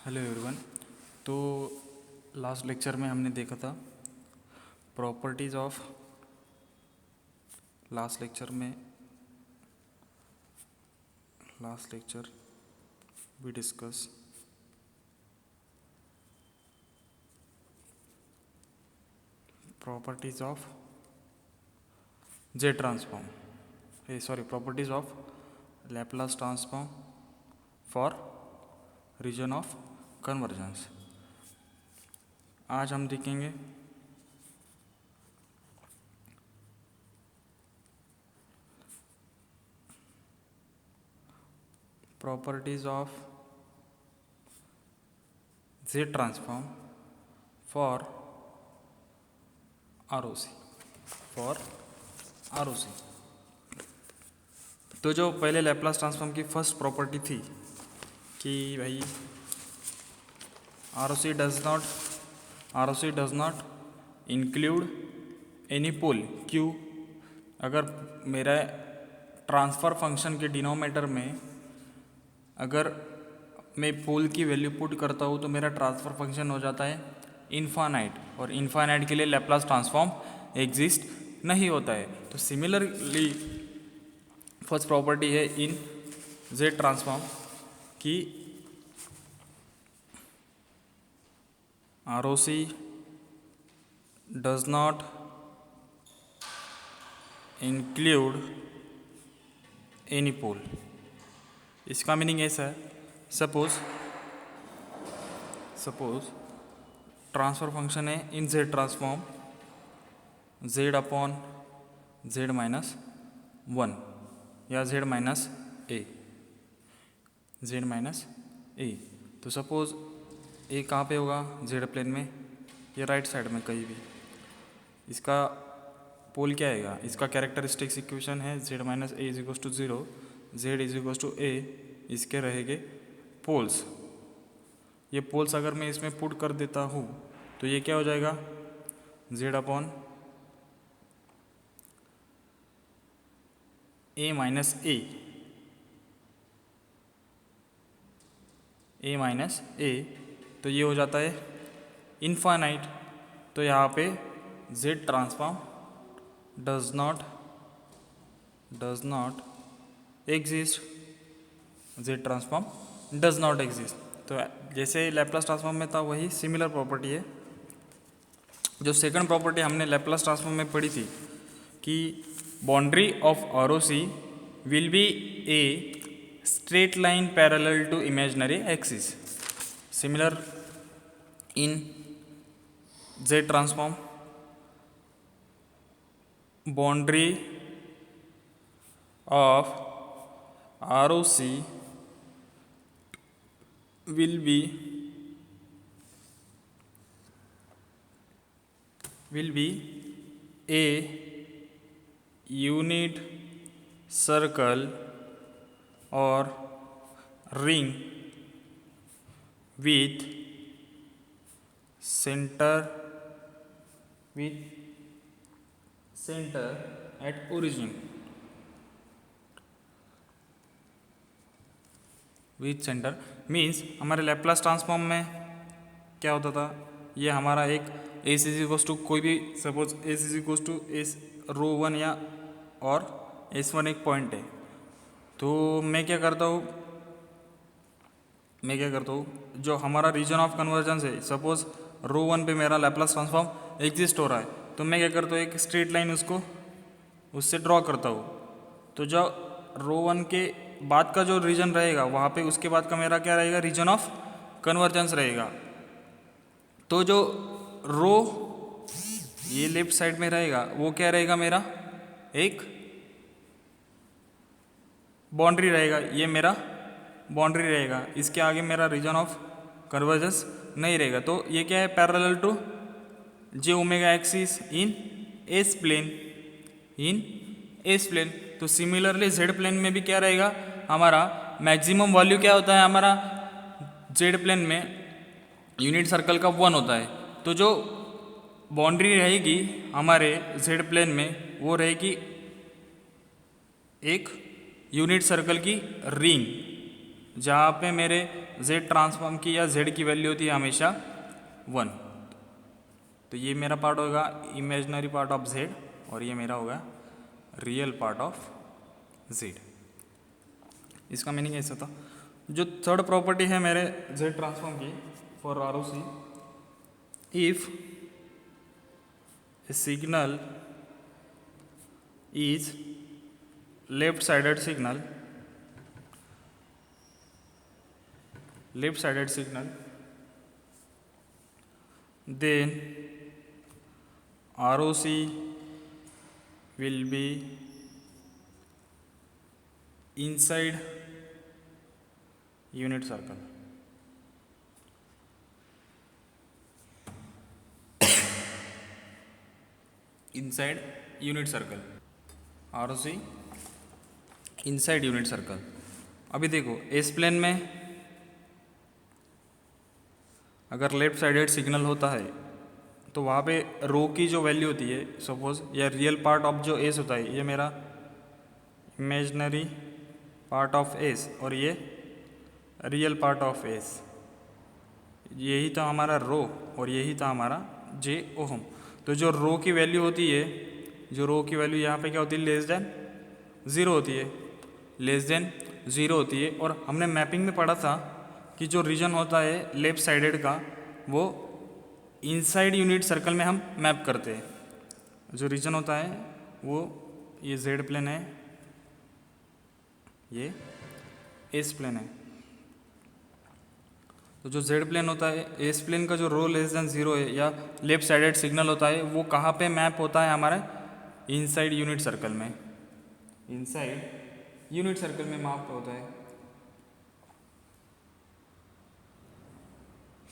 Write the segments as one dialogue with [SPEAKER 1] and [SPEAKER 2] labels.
[SPEAKER 1] Hello everyone. तो last lecture में हमने देखा था properties of last lecture we discuss properties of Z transform properties of Laplace transform for region of convergence. आज हम देखेंगे properties of Z transform for ROC तो जो पहले लैपलास ट्रांसफॉर्म की फर्स्ट प्रॉपर्टी थी कि भाई ROC does not include any pole क्यू। अगर मेरा ट्रांसफ़र फंक्शन के डिनोमिनेटर में अगर मैं पोल की वैल्यू पुट करता हूँ तो मेरा ट्रांसफ़र फंक्शन हो जाता है इनफाइनाइट, और इनफाइनाइट के लिए लैपलास ट्रांसफॉर्म एग्जिस्ट नहीं होता है। तो सिमिलरली फर्स्ट प्रॉपर्टी है इन जेड ट्रांसफॉर्म की ROC does not include any pole. इसका मीनिंग ऐसा है, सपोज ट्रांसफ़र फंक्शन है in Z transform Z upon Z minus 1 या जेड माइनस ए। तो सपोज ए कहाँ पे होगा, जेड प्लेन में या राइट साइड में कहीं भी। इसका पोल क्या आएगा, इसका कैरेक्टरिस्टिक्स इक्वेशन है Z minus A is equals to 0, Z is equals to A. इसके रहेंगे पोल्स। ये पोल्स अगर मैं इसमें पुट कर देता हूँ तो ये क्या हो जाएगा, जेड अपॉन ए माइनस ए, तो ये हो जाता है इनफाइनाइट। तो यहाँ पे Z transform does not exist, Z transform does not exist. तो जैसे लैपलास ट्रांसफॉर्म में था वही सिमिलर प्रॉपर्टी है। जो सेकंड प्रॉपर्टी हमने लैपलास ट्रांसफॉर्म में पढ़ी थी कि boundary of ROC will be A straight line parallel to imaginary axis. Similar in Z transform, boundary of ROC will be a unit circle or ring with center at origin. With centre means हमारे Laplace transform में क्या होता था, ये हमारा एक S is equals to कोई भी suppose S is equals to S rho 1 या और S1 एक पॉइंट है। तो मैं क्या करता हूँ, जो हमारा रीजन ऑफ कन्वर्जेंस है, सपोज रो 1 पे मेरा लैपलास ट्रांसफॉर्म एग्जिस्ट हो रहा है, तो मैं क्या करता हूँ, एक स्ट्रेट लाइन उससे ड्रॉ करता हूँ। तो जो रो 1 के बाद का जो रीजन रहेगा वहाँ पे उसके बाद का मेरा क्या रहेगा, रीजन ऑफ कन्वर्जेंस रहेगा। तो जो रो ये लेफ्ट साइड में रहेगा वो क्या रहेगा, मेरा एक बाउंड्री रहेगा, ये मेरा बाउंड्री रहेगा। इसके आगे मेरा रीजन ऑफ कन्वर्जेंस नहीं रहेगा। तो ये क्या है, parallel to J omega axis in s plane. तो सिमिलरली जेड प्लेन में भी क्या रहेगा, हमारा मैक्सिमम वैल्यू क्या होता है, हमारा जेड प्लेन में यूनिट सर्कल का 1 होता है। तो जो बाउंड्री रहेगी हमारे जेड प्लेन में वो रहेगी एक यूनिट सर्कल की रिंग, जहाँ पे मेरे z ट्रांसफॉर्म की या z की वैल्यू होती है हमेशा 1। तो ये मेरा पार्ट होगा इमेजनरी पार्ट ऑफ z और ये मेरा होगा रियल पार्ट ऑफ z। इसका मीनिंग ऐसा था। जो थर्ड प्रॉपर्टी है मेरे z ट्रांसफॉर्म की for R O C, if a signal is left sided signal, then ROC will be inside unit circle. inside unit circle, ROC inside unit circle। अभी देखो S plane में अगर left sided signal होता है तो वहाँ पे रो की जो वैल्यू होती है, सपोज या रियल पार्ट ऑफ जो एस होता है, ये मेरा इमेजनरी पार्ट ऑफ एस और ये रियल पार्ट ऑफ एस, यही था हमारा रो और यही था हमारा जे ओहम। तो जो रो की वैल्यू होती है, जो रो की वैल्यू यहाँ पे क्या होती है, लेस देन ज़ीरो होती है, लेस देन ज़ीरो होती है। और हमने मैपिंग में पढ़ा था कि जो रीजन होता है लेफ्ट साइडेड का वो इनसाइड यूनिट सर्कल में हम मैप करते हैं। जो रीजन होता है वो ये जेड प्लेन है, ये एस प्लेन है। तो जो जेड प्लेन होता है, एस प्लेन का जो रो लेस देन ज़ीरो है या लेफ्ट साइडेड सिग्नल होता है वो कहाँ पे मैप होता है, हमारे इनसाइड यूनिट सर्कल में, इनसाइड यूनिट सर्कल में मैप होता है।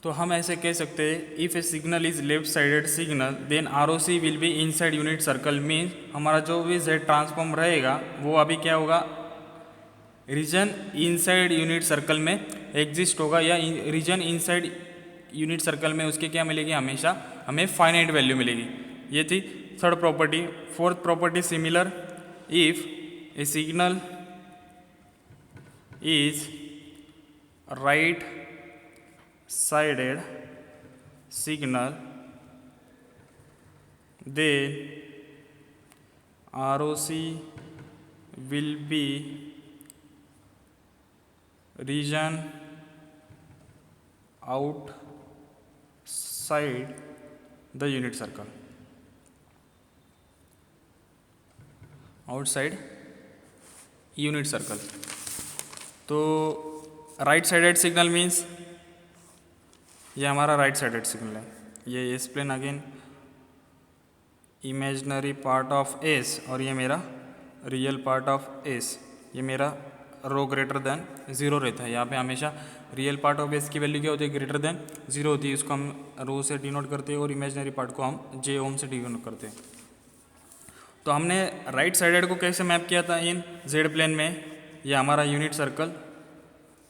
[SPEAKER 1] तो हम ऐसे कह सकते हैं if a signal is left sided signal then R O C will be inside unit circle. Means हमारा जो भी जेड ट्रांसफॉर्म रहेगा वो अभी क्या होगा, रीजन इनसाइड यूनिट सर्कल में एग्जिस्ट होगा, या रीजन इनसाइड यूनिट सर्कल में उसके क्या मिलेगी, हमेशा हमें फाइनाइट वैल्यू मिलेगी। ये थी third property. Fourth property similar, if a signal is right sided signal then ROC will be region outside the unit circle, outside unit circle। तो राइट साइडेड सिग्नल मीन्स ये हमारा राइट साइडेड सिग्नल है, ये s plane again imaginary part of S और ये मेरा real part of S. ये मेरा रो ग्रेटर देन ज़ीरो रहता है, यहाँ पे हमेशा रियल पार्ट ऑफ एस की वैल्यू क्या होती है, ग्रेटर देन ज़ीरो होती है। इसको हम रो से डिनोट करते हैं और इमेजनरी पार्ट को हम जे ओम से डिनोट करते हैं। तो हमने राइट साइडेड को कैसे मैप किया था इन जेड प्लेन में, ये हमारा यूनिट सर्कल।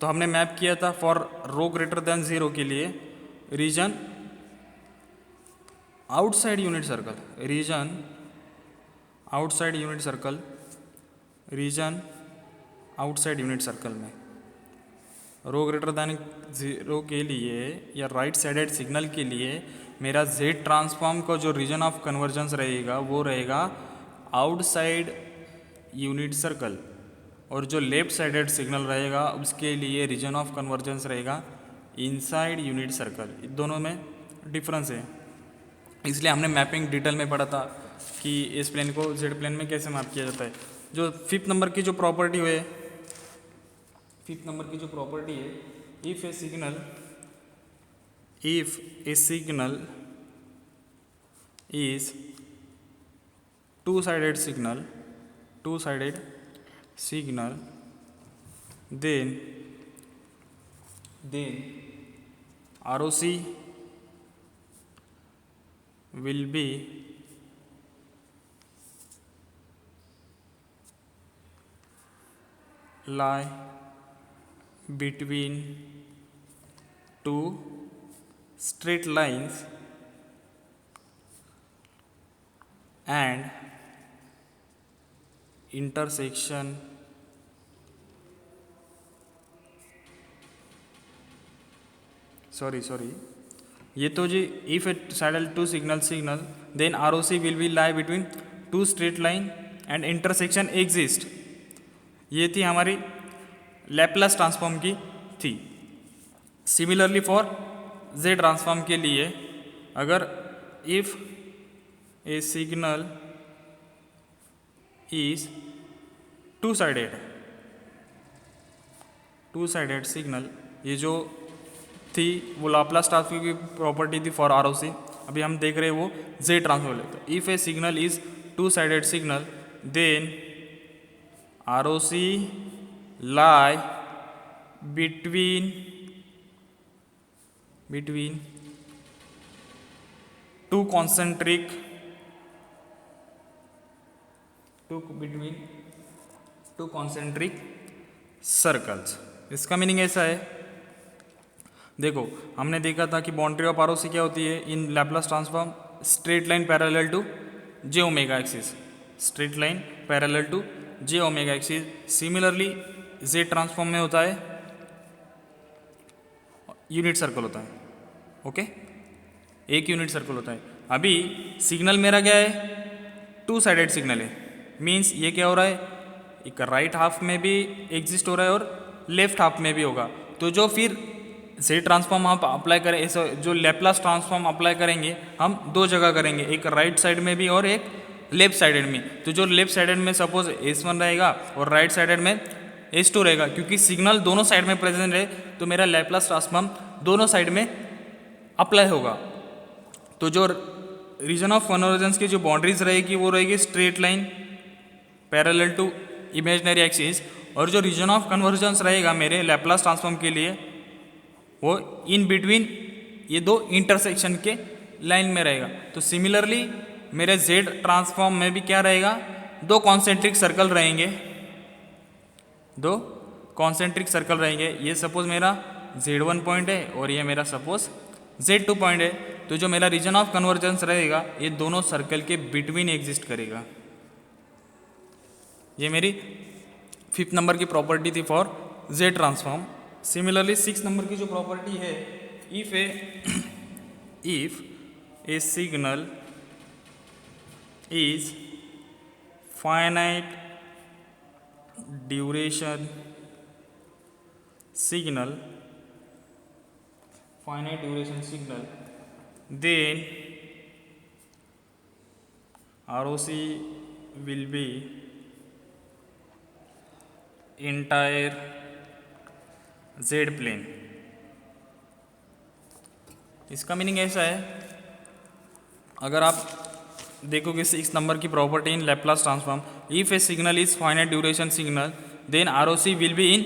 [SPEAKER 1] तो हमने मैप किया था for rho greater than zero के लिए region outside unit circle, region outside unit circle, region outside unit circle में रो ग्रेटर देन ज़ीरो के लिए या राइट साइडेड सिग्नल के लिए मेरा जेड ट्रांसफॉर्म का जो रीजन ऑफ कन्वर्जेंस रहेगा वो रहेगा आउटसाइड यूनिट सर्कल, और जो लेफ्ट साइडेड सिग्नल रहेगा उसके लिए रीजन ऑफ कन्वर्जेंस रहेगा इनसाइड यूनिट सर्कल। दोनों में डिफरेंस है, इसलिए हमने मैपिंग डिटेल में पढ़ा था कि इस प्लेन को जेड प्लेन में कैसे मैप किया जाता है। जो फिफ्थ नंबर की जो प्रॉपर्टी है, फिफ्थ नंबर की जो प्रॉपर्टी है, if a signal is two sided signal then ROC will be lie between two straight lines and intersection sorry ये तो जी if it sided two signal then R O C will be lie between two straight line and intersection exist. ये थी हमारी Laplace transform की थी। Similarly for J transform के लिए अगर if a signal is two sided signal, ये जो थी वो लाप्लास ट्रांसफॉर्म की प्रॉपर्टी थी फॉर आर ओ सी। अभी हम देख रहे हैं वो जे ट्रांसफॉर्म लेते हैं। If a signal is two sided signal then R O C lie between two concentric circles. इसका मीनिंग ऐसा है, देखो हमने देखा था कि boundary of R O C क्या होती है in Laplace transform, straight line parallel to J omega axis, straight line parallel to J omega axis. Similarly Z transform में होता है यूनिट सर्कल होता है, ओके एक यूनिट सर्कल होता है। अभी सिग्नल मेरा क्या है, टू साइडेड सिग्नल है, मींस ये क्या हो रहा है, एक राइट हाफ में भी एग्जिस्ट हो रहा है और लेफ्ट हाफ में भी होगा। तो जो फिर जे ट्रांसफॉर्म हम अप्लाई करें, ऐसा जो लैप्लास ट्रांसफॉर्म अप्लाई करेंगे हम दो जगह करेंगे, एक राइट साइड में भी और एक लेफ्ट साइडेड में। तो जो लेफ्ट साइडेड में सपोज S1 रहेगा और राइट साइडेड में S2 रहेगा, क्योंकि सिग्नल दोनों साइड में प्रेजेंट है तो मेरा लैप्लास ट्रांसफॉर्म दोनों साइड में अप्लाई होगा। तो जो रीजन ऑफ कन्वर्जेंस की जो बाउंड्रीज रहेगी वो रहेगी straight line parallel to imaginary axis, और जो रीजन ऑफ कन्वर्जेंस रहेगा मेरे लैप्लास ट्रांसफॉर्म के लिए वो इन बिटवीन ये दो इंटरसेक्शन के लाइन में रहेगा। तो सिमिलरली मेरे जेड ट्रांसफॉर्म में भी क्या रहेगा, दो कॉन्सेंट्रिक सर्कल रहेंगे, दो कॉन्सेंट्रिक सर्कल रहेंगे। ये सपोज मेरा Z1 पॉइंट है और ये मेरा सपोज Z2 पॉइंट है। तो जो मेरा रीजन ऑफ कन्वर्जेंस रहेगा ये दोनों सर्कल के बिटवीन एग्जिस्ट करेगा। ये मेरी 5th नंबर की प्रॉपर्टी थी for Z transform. Similarly 6th number की जो प्रॉपर्टी है, if a signal is finite duration signal, finite duration signal, then ROC will be entire Z plane। इसका मीनिंग ऐसा है, अगर आप देखोगे 6 नंबर की property in Laplace transform, if a signal is finite duration signal then ROC will be in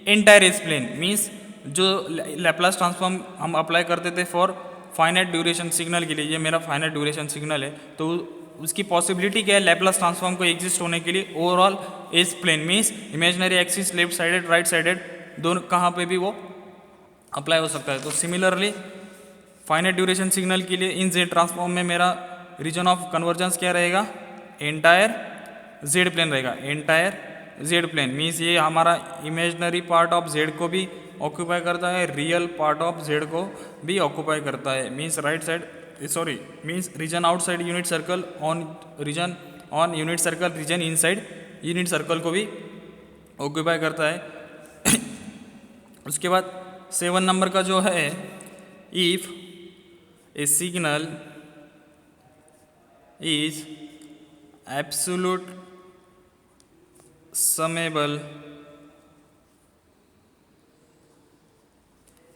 [SPEAKER 1] entire s plane. Means जो Laplace transform हम apply करते थे फॉर फाइनाइट ड्यूरेशन सिग्नल के लिए, ये मेरा फाइनाइट ड्यूरेशन सिग्नल है, तो उसकी पॉसिबिलिटी क्या है लैप्लास ट्रांसफॉर्म को एग्जिस्ट होने के लिए, overall s plane. Means imaginary axis left sided right sided दोनों कहाँ पे भी वो अप्लाई हो सकता है। तो सिमिलरली फाइनाइट ड्यूरेशन सिग्नल के लिए इन जेड ट्रांसफॉर्म में मेरा रीजन ऑफ कन्वर्जेंस क्या रहेगा, एंटायर जेड प्लेन रहेगा, एंटायर जेड प्लेन। मीन्स ये हमारा इमेजिनरी पार्ट ऑफ जेड को भी ऑक्यूपाई करता है, रियल पार्ट ऑफ जेड को भी ऑक्यूपाई करता है। Means right side means region outside unit circle on region on unit circle, region inside unit circle को भी ऑक्यूपाई करता है। उसके बाद 7 नंबर का जो है, if a signal is absolute summable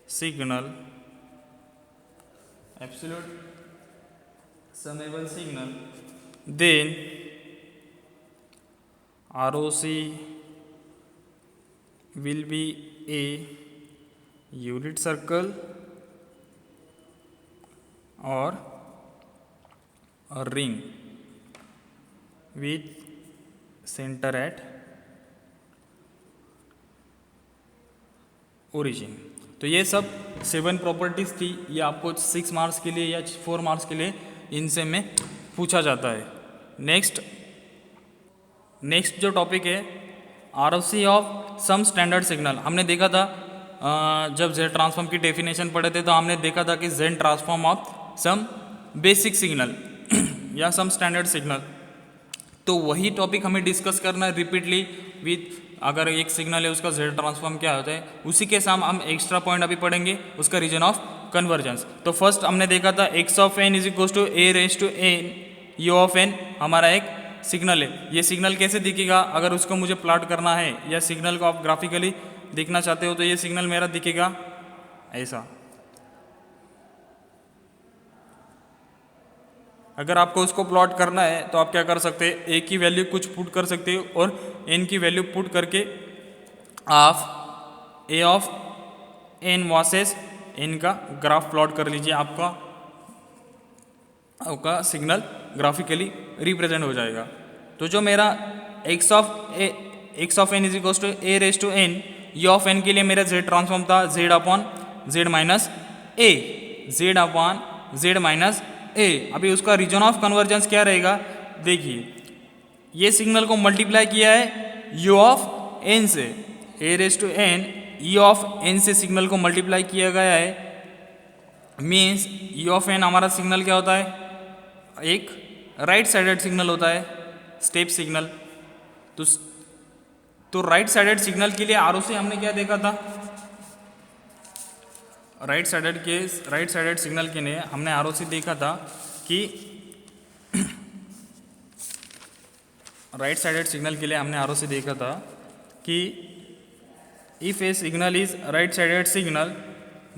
[SPEAKER 1] signal, absolute summable signal, then ROC will be a unit circle or a ring with center at origin. तो ये सब 7 प्रॉपर्टीज़ थी, ये आपको 6 मार्क्स के लिए या 4 मार्क्स के लिए इनसे में पूछा जाता है। नेक्स्ट जो टॉपिक है, ROC of some standard signal. हमने देखा था जब जेड ट्रांसफॉर्म की डेफिनेशन पढ़े थे तो हमने देखा था कि Z transform of some basic signal या सम स्टैंडर्ड सिग्नल, तो वही टॉपिक हमें डिस्कस करना है रिपीटली विथ, अगर एक सिग्नल है उसका जेड ट्रांसफॉर्म क्या होता है, उसी के साथ हम एक्स्ट्रा पॉइंट अभी पढ़ेंगे उसका रीजन ऑफ कन्वर्जेंस। तो फर्स्ट हमने देखा था x of n is equal to a raise to N you of N हमारा एक सिग्नल है। ये सिग्नल कैसे दिखेगा, अगर उसको मुझे प्लॉट करना है या सिग्नल को आप ग्राफिकली देखना चाहते हो तो ये सिग्नल मेरा दिखेगा ऐसा। अगर आपको उसको प्लॉट करना है तो आप क्या कर सकते हैं, ए की वैल्यू कुछ पुट कर सकते हो और एन की वैल्यू पुट करके आप ए ऑफ एन वर्सेस एन का ग्राफ प्लॉट कर लीजिए, आपका सिग्नल ग्राफिकली रिप्रेजेंट हो जाएगा। तो जो मेरा x of n is equal to a raise to N, you of n के लिए मेरा जेड ट्रांसफॉर्म था Z upon Z minus a, Z upon Z minus a. अभी उसका रीजन ऑफ कन्वर्जेंस क्या रहेगा, देखिए ये सिग्नल को मल्टीप्लाई किया है यू ऑफ एन से, A raise to N you of N से सिग्नल को मल्टीप्लाई किया गया है, मीन्स यू ऑफ एन हमारा सिग्नल क्या होता है, एक राइट साइडेड सिग्नल होता है, स्टेप सिग्नल। तो राइट साइडेड सिग्नल के लिए आरओसी हमने क्या देखा था, राइट साइडेड सिग्नल के लिए हमने आरओसी देखा था कि राइट साइडेड सिग्नल के लिए हमने आरओसी देखा था कि if a signal is right sided signal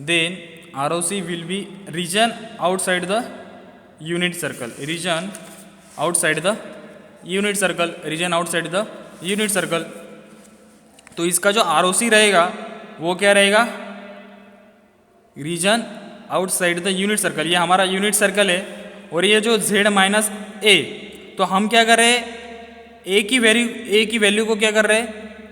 [SPEAKER 1] then ROC will be region outside the unit circle, region outside the unit circle, region outside the unit circle. तो इसका जो आरओसी रहेगा वो क्या रहेगा, region outside the unit circle. ये हमारा unit circle है और ये जो z माइनस ए, तो हम क्या कर रहे हैं, ए की वैल्यू को क्या कर रहे हैं,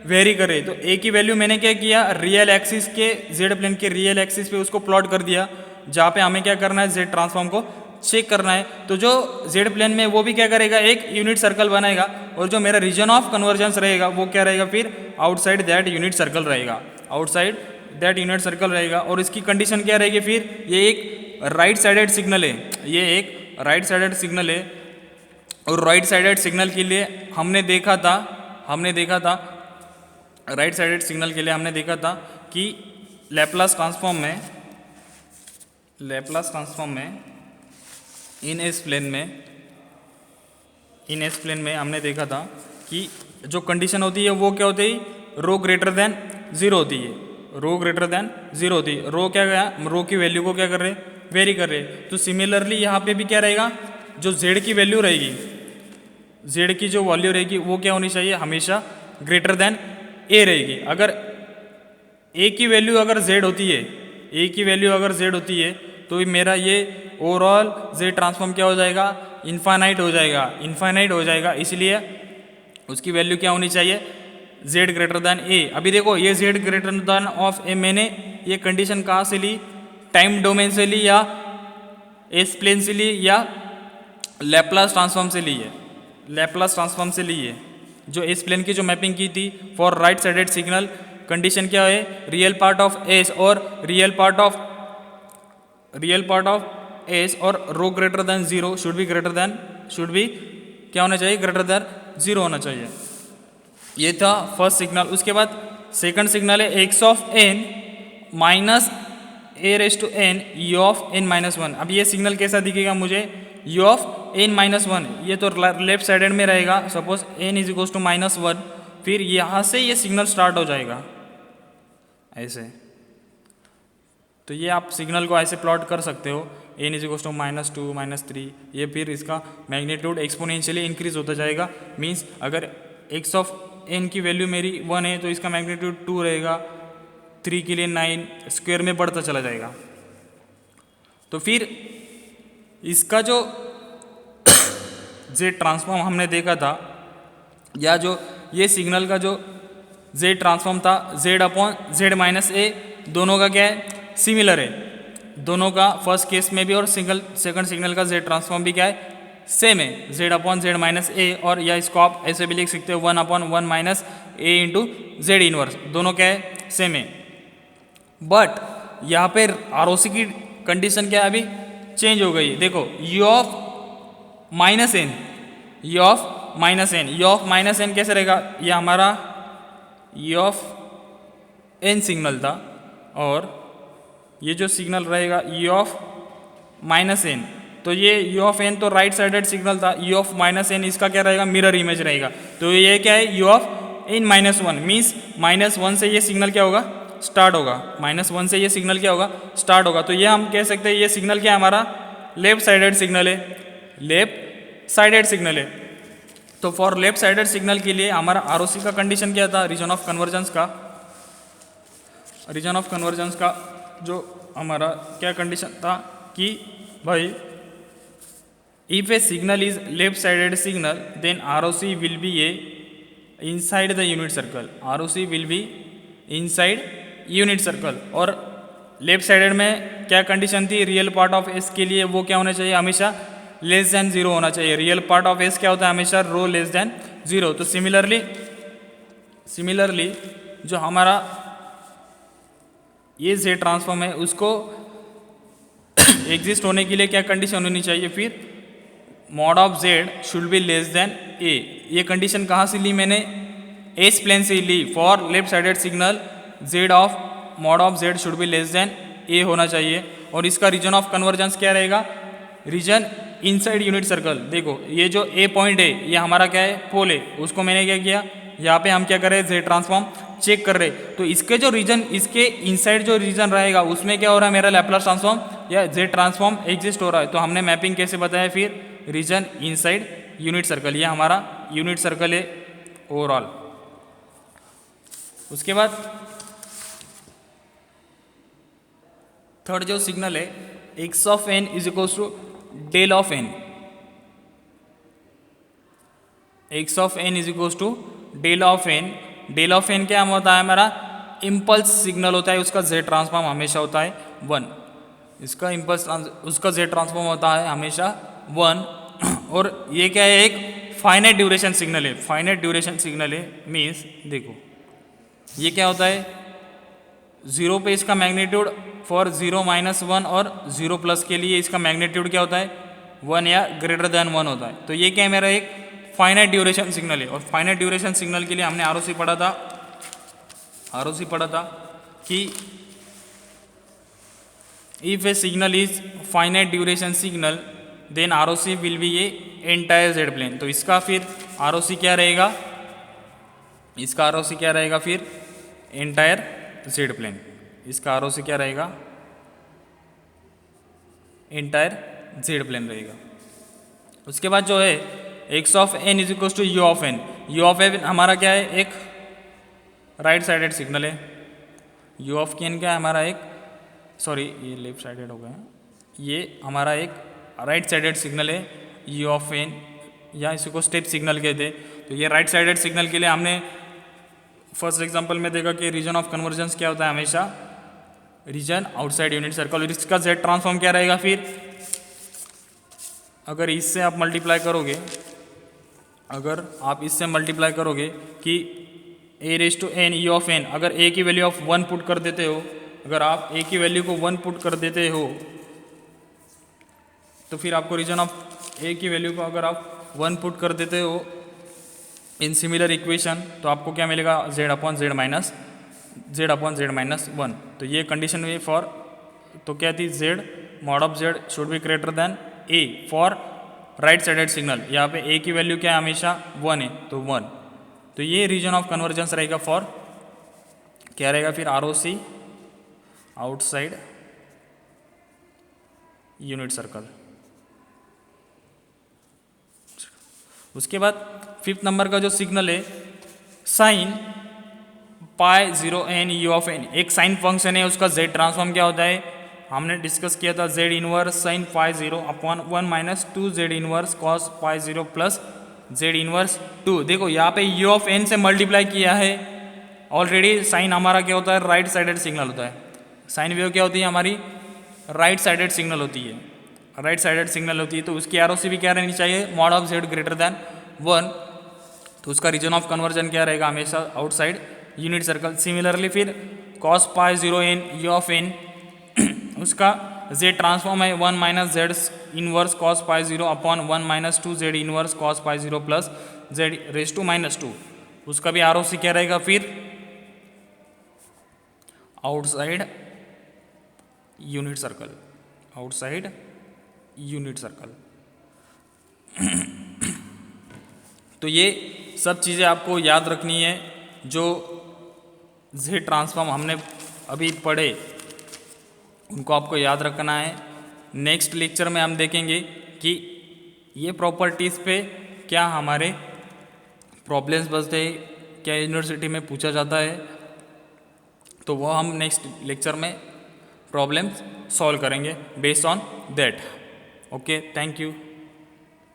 [SPEAKER 1] वेरी कर रहे हैं। तो ए की वैल्यू मैंने क्या किया, रियल एक्सिस के जेड प्लेन के रियल एक्सिस पे उसको प्लॉट कर दिया, जहाँ पे हमें क्या करना है, जेड ट्रांसफॉर्म को चेक करना है। तो जो जेड प्लेन में वो भी क्या करेगा, एक यूनिट सर्कल बनाएगा और जो मेरा रीजन ऑफ कन्वर्जेंस रहेगा वो क्या रहेगा, फिर आउटसाइड दैट यूनिट सर्कल रहेगा, आउटसाइड दैट यूनिट सर्कल रहेगा। और इसकी कंडीशन क्या रहेगी, फिर ये एक राइट साइडेड सिग्नल है, ये एक राइट साइडेड सिग्नल है और राइट साइडेड सिग्नल के लिए हमने देखा था राइट साइडेड सिग्नल के लिए हमने देखा था कि लैप्लास ट्रांसफॉर्म में इन एस प्लेन में हमने देखा था कि जो कंडीशन होती है वो क्या होती है, रो ग्रेटर देन जीरो होती है, रो ग्रेटर देन जीरो होती है। रो क्या गया, रो की वैल्यू को क्या कर रहे, वेरी कर रहे। तो सिमिलरली यहाँ पे भी क्या रहेगा, जो जेड की वैल्यू रहेगी, जेड की जो वैल्यू रहेगी वो क्या होनी चाहिए, हमेशा ग्रेटर देन ए रहेगी। अगर ए की वैल्यू अगर जेड होती है, ए की वैल्यू अगर जेड होती है तो मेरा ये ओवरऑल जेड ट्रांसफॉर्म क्या हो जाएगा, इनफाइनाइट हो जाएगा। इसलिए उसकी वैल्यू क्या होनी चाहिए, z ग्रेटर दैन ए। अभी देखो ये z ग्रेटर दैन ऑफ ए मैंने ये कंडीशन कहाँ से ली, टाइम डोमेन से ली या एस प्लेन से ली या लैप्लास ट्रांसफॉर्म से ली है, लैप्लास ट्रांसफॉर्म से ली है। जो एस प्लेन की जो मैपिंग की थी for right sided signal, condition क्या है, रियल पार्ट ऑफ एस और रियल पार्ट ऑफ एस और rho greater than zero should be क्या होना चाहिए, ग्रेटर देन जीरो होना चाहिए। ये था फर्स्ट सिग्नल। उसके बाद सेकंड सिग्नल है x of n minus a raise to N you of n minus one. अब ये सिग्नल कैसा दिखेगा मुझे, u of n minus one, ये तो लेफ्ट साइडेड में रहेगा। Suppose n is equals to minus one, फिर यहाँ से ये सिग्नल स्टार्ट हो जाएगा ऐसे। तो ये आप सिग्नल को ऐसे प्लॉट कर सकते हो, n is equals to minus two minus three, ये फिर इसका मैग्नीट्यूड एक्सपोनेंशियली इंक्रीज होता जाएगा। मीन्स अगर एक्स ऑफ एन की वैल्यू मेरी 1 है तो इसका मैग्नीट्यूड 2 रहेगा, 3 के लिए 9 स्क्वायर में बढ़ता चला जाएगा। तो फिर इसका जो जेड ट्रांसफॉर्म हमने देखा था, या जो ये सिग्नल का जो जेड ट्रांसफॉर्म था, जेड अपॉन जेड माइनस ए, दोनों का क्या है, सिमिलर है। दोनों का फर्स्ट केस में भी और सेकंड सिग्नल का जेड ट्रांसफॉर्म भी क्या है, सेम है, जेड अपॉन जेड माइनस ए। और या इसको आप ऐसे भी लिख सकते हो 1 अपॉन 1 माइनस ए इंटू जेड इनवर्स, दोनों क्या है, सेम है। बट यहाँ पे आर की कंडीशन क्या है, अभी चेंज हो गई। देखो u of minus n, you of minus n, you of minus n कैसे रहेगा, ये हमारा यू ऑफ एन सिग्नल था और ये जो सिग्नल रहेगा यू ऑफ माइनस एन, तो ये यू ऑफ एन तो राइट साइडेड सिग्नल था, यू ऑफ माइनस एन इसका क्या रहेगा, मिरर इमेज रहेगा। तो ये क्या है, u of n minus one, means minus one से ये सिग्नल क्या होगा, स्टार्ट होगा, माइनस वन से ये सिग्नल क्या होगा, स्टार्ट होगा। तो ये हम कह सकते हैं ये सिग्नल क्या है, हमारा लेफ्ट साइडेड सिग्नल है, लेफ्ट साइडेड सिग्नल है। तो फॉर लेफ्ट साइडेड सिग्नल के लिए हमारा आरओसी का कंडीशन क्या था, रीजन ऑफ कन्वर्जेंस का, रीजन ऑफ कन्वर्जेंस का जो हमारा क्या कंडीशन था कि भाई if a signal is left sided signal then ROC will be a inside the unit circle, ROC will be inside unit circle. और लेफ्ट साइडेड में क्या कंडीशन थी, रियल पार्ट ऑफ एस के लिए वो क्या होना चाहिए, हमेशा लेस देन जीरो होना चाहिए। रियल पार्ट ऑफ एस क्या होता है, हमेशा रो लेस देन जीरो। तो सिमिलरली जो हमारा ये z ट्रांसफॉर्म है उसको एग्जिस्ट होने के लिए क्या कंडीशन होनी चाहिए, फिर mod of z should be less than a। ये कंडीशन कहाँ से ली मैंने, एस प्लेन से ली। For left sided signal z of mod of z should be less than a होना चाहिए। और इसका रीजन ऑफ कन्वर्जेंस क्या रहेगा, रीजन इनसाइड यूनिट सर्कल। देखो ये जो a पॉइंट है ये हमारा क्या है, पोल है, उसको मैंने क्या किया, यहाँ पे हम क्या कर रहे हैं, z ट्रांसफॉर्म चेक कर रहे। तो इसके जो रीजन, इसके इनसाइड जो रीजन रहेगा उसमें क्या हो रहा है, मेरा लैप्लास ट्रांसफॉर्म या z ट्रांसफॉर्म एग्जिस्ट हो रहा है। तो हमने मैपिंग कैसे बताया, फिर रीजन इनसाइड यूनिट सर्कल, ये हमारा यूनिट सर्कल है ओवरऑल। उसके बाद थर्ड जो सिग्नल है, x of n is equals to del of n, x of n is equals to del of n। Del of n क्या होता है, हमारा इम्पल्स सिग्नल होता है, उसका z ट्रांसफॉर्म हमेशा होता है 1, इसका इम्पल्स उसका z ट्रांसफॉर्म होता है हमेशा 1। और ये क्या है, एक फाइनाइट ड्यूरेशन सिग्नल है, फाइनाइट ड्यूरेशन सिग्नल है, मीन्स देखो ये क्या होता है, जीरो पे इसका मैग्नीट्यूड फॉर 0 - 1 और 0 प्लस के लिए इसका मैग्नीट्यूड क्या होता है, 1 या ग्रेटर देन 1 होता है। तो ये क्या है, मेरा एक फाइनाइट ड्यूरेशन सिग्नल है। और फाइनाइट ड्यूरेशन सिग्नल के लिए हमने आरओसी पढ़ा था, आरओसी पढ़ा था कि if a signal is finite duration signal then ROC will be a entire z plane. तो इसका फिर आरओसी क्या रहेगा, इसका आरओसी क्या रहेगा, फिर एंटायर जेड प्लेन, इसका आरओसी क्या रहेगा, एंटायर जेड प्लेन रहेगा। उसके बाद जो है x of n is equal to u of n, u of n हमारा क्या है, एक राइट साइडेड सिग्नल है, यू ऑफ n क्या है हमारा एक, सॉरी ये लेफ्ट साइडेड हो गया, ये हमारा एक राइट साइडेड सिग्नल है यू ऑफ n, या इसी को स्टेप सिग्नल कहते हैं। तो ये राइट साइडेड सिग्नल के लिए हमने फर्स्ट एग्जांपल में देखा कि रीजन ऑफ कन्वर्जेंस क्या होता है, हमेशा रीजन आउटसाइड यूनिट सर्कल। और इसका z ट्रांसफॉर्म क्या रहेगा, फिर अगर इससे आप मल्टीप्लाई करोगे, अगर आप इससे मल्टीप्लाई करोगे कि a⁻n e ऑफ n, अगर a की वैल्यू ऑफ 1 पुट कर देते हो, अगर आप a की वैल्यू को 1 पुट कर देते हो तो फिर आपको रीजन ऑफ a की वैल्यू को अगर आप 1 पुट कर देते हो इन सिमिलर इक्वेशन, तो आपको क्या मिलेगा, z/z-1। तो ये कंडीशन हुई फॉर, तो क्या थी, z mod of z should be greater than a for right sided signal. यहाँ पे a की वैल्यू क्या है, हमेशा 1 है, तो 1। तो ये रीजन ऑफ कन्वर्जेंस रहेगा फॉर, क्या रहेगा फिर, आरओसी आउटसाइड यूनिट सर्कल। उसके बाद फिफ्थ नंबर का जो सिग्नल है, sine π0n u of n, एक साइन फंक्शन है, उसका z ट्रांसफॉर्म क्या होता है, हमने डिस्कस किया था, z inverse sine π0 upon 1 - 2 z inverse cos π0 प्लस z इनवर्स 2। देखो यहाँ पे u ऑफ n से मल्टीप्लाई किया है ऑलरेडी। साइन हमारा क्या होता है, राइट साइडेड सिग्नल होता है, साइन वेव क्या होती है हमारी, राइट साइडेड सिग्नल होती है, राइट साइडेड सिग्नल होती है। तो उसकी आरओसी भी क्या रहनी चाहिए, mod of z greater than 1। तो उसका रीजन ऑफ कन्वर्जन क्या रहेगा, हमेशा आउटसाइड यूनिट सर्कल। सिमिलरली फिर cos pi zero in e of n, उसका z ट्रांसफॉर्म है 1 minus z inverse cos pi zero upon 1 minus 2 z inverse cos pi zero plus z raise to minus 2। उसका भी R क्या रहेगा फिर, outside unit circle, outside unit circle. तो ये सब चीज़ें आपको याद रखनी है, जो z ट्रांसफॉर्म हमने अभी पढ़े उनको आपको याद रखना है। नेक्स्ट लेक्चर में हम देखेंगे कि ये प्रॉपर्टीज़ पे क्या हमारे प्रॉब्लम्स बचते हैं, क्या यूनिवर्सिटी में पूछा जाता है, तो वो हम नेक्स्ट लेक्चर में प्रॉब्लम्स सॉल्व करेंगे based on that. Okay, thank you.